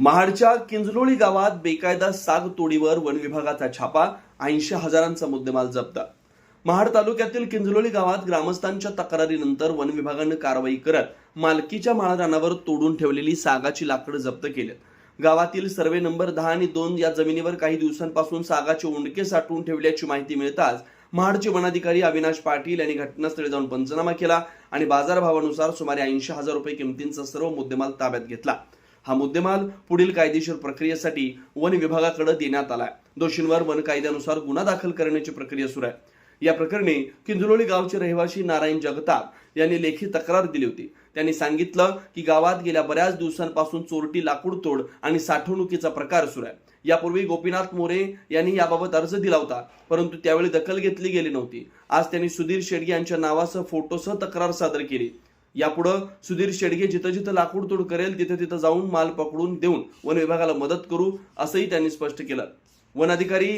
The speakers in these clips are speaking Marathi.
महाडच्या किंजलोळी गावात बेकायदा साग तोडीवर वन विभागाचा छापा, 80,000चा मुद्देमाल जप्त। महाड तालुक्यातील किंजलोळी गावात ग्रामस्थांच्या तक्रारीनंतर वन विभागाने कारवाई करत मालकीच्या माळरानावर तोडून ठेवलेली सागाची लाकडं जप्त केली। गावातील सर्वे नंबर 10 आणि 2 या जमिनीवर काही दिवसांपासून सागाचे उंडके साठवून ठेवल्याची माहिती मिळताच महाडचे वनाधिकारी अविनाश पाटील यांनी घटनास्थळी जाऊन पंचनामा केला आणि बाजारभावानुसार सुमारे 80,000 रुपये किमतींचा सर्व मुद्देमाल ताब्यात घेतला। हा मुद्देमाल पुढील कायदेशीर प्रक्रियेसाठी वन विभागाकडे देण्यात आला। दोषींवर वन कायद्यानुसार गुन्हा दाखल करण्याची प्रक्रिया सुरू आहे। या प्रकरणी किंजलोळी गावचे रहिवासी नारायण जगताप यांनी लेखी तक्रार दिली होती। त्यांनी सांगितलं की गावात गेल्या बऱ्याच दिवसांपासून चोरटी लाकूड तोड आणि साठवणुकीचा प्रकार सुरू आहे। यापूर्वी गोपीनाथ मोरे यांनी याबाबत अर्ज दिला होता, परंतु त्यावेळी दखल घेतली गेली नव्हती। आज त्यांनी सुधीर शेडगे यांच्या नावासह फोटोसह तक्रार सादर केली। यापुढे सुधीर शेडगे जिथं जिथं लाकूड तोड करेल तिथे तिथं जाऊन माल पकडून देऊन वन विभागाला मदत करू असंही त्यांनी स्पष्ट केलं। वन अधिकारी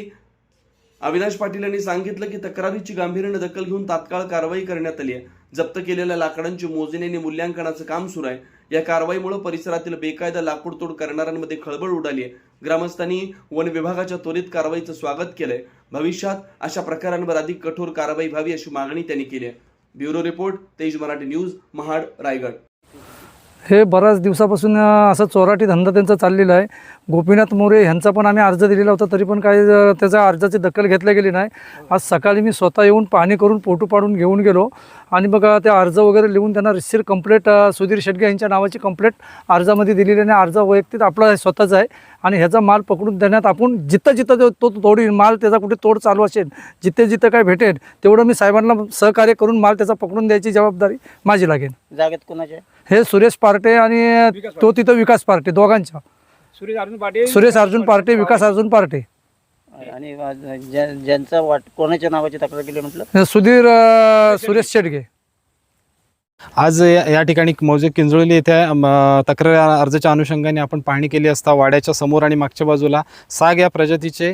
अविनाश पाटील यांनी सांगितलं की तक्रारीची गांभीर्याने दखल घेऊन तात्काळ कारवाई करण्यात आली आहे। जप्त केलेल्या लाकडांची मोजणी आणि मूल्यांकनाचं काम सुरू आहे। या कारवाईमुळे परिसरातील बेकायदा लाकूड तोड करणाऱ्यांमध्ये खळबळ उडाली आहे। ग्रामस्थांनी वन विभागाच्या त्वरित कारवाईचं स्वागत केलंय। भविष्यात अशा प्रकारांवर अधिक कठोर कारवाई व्हावी अशी मागणी त्यांनी केली आहे। ब्युरो रिपोर्ट, तेज मराठी न्यूज, महाड, रायगड। हे बऱ्याच दिवसापासून असं चोराटी धंदा त्यांचा चाललेला आहे। गोपीनाथ मोरे यांचा पण आम्ही अर्ज दिलेला होता, तरी पण काही त्याच्या अर्जाची दखल घेतली गेली नाही। आज सकाळी मी स्वतः येऊन पाहणी करून फोटो पाडून घेऊन गेलो आणि मग ते अर्ज वगैरे लिहून त्यांना रिसिर कंप्लेंट सुधीर शेडगे यांच्या नावाची कंप्लेंट अर्जामध्ये दिलेली आहे। अर्ज वैयक्तिक आपला स्वतःचा आहे आणि ह्याचा माल पकडून देण्यात आपण जिथं जिथं तो तोडील माल त्याचा कुठे तोड चालू असेल, जिथे जिथं काय भेटेल तेवढं मी साहेबांना सहकार्य करून माल त्याचा पकडून द्यायची जबाबदारी माझी लागेल। जागेत कोणाचे? हे सुरेश पार्टे आणि तो तिथं विकास पार्टे, दोघांच्या। सुरेश अर्जुन पार्टे, विकास अर्जुन पार्टे। आणि ज्यांचा कोणाच्या नावाची तक्रार केली म्हटलं? सुधीर सुरेश शेडगे। आज या ठिकाणी मौजे किंजळोली येथे तक्रार अर्जाच्या अनुषंगाने आपण पाहणी केली असता वाड्याच्या समोर आणि मागच्या बाजूला साग या प्रजातीचे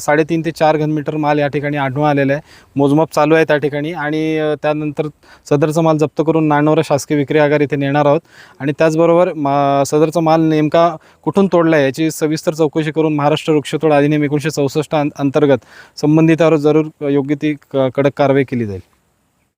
3.5 ते 4 घनमीटर माल या ठिकाणी आढळून आलेला आहे। मोजमाप चालू आहे त्या ठिकाणी आणि त्यानंतर सदरचा माल जप्त करून नानवरा शासकीय विक्री आगार इथे नेणार आहोत आणि त्याचबरोबर सदरचा माल नेमका कुठून तोडला आहे याची सविस्तर चौकशी करून महाराष्ट्र वृक्षतोड अधिनियम 1964 अंतर्गत संबंधितावर जरूर योग्य ती कडक कारवाई केली जाईल।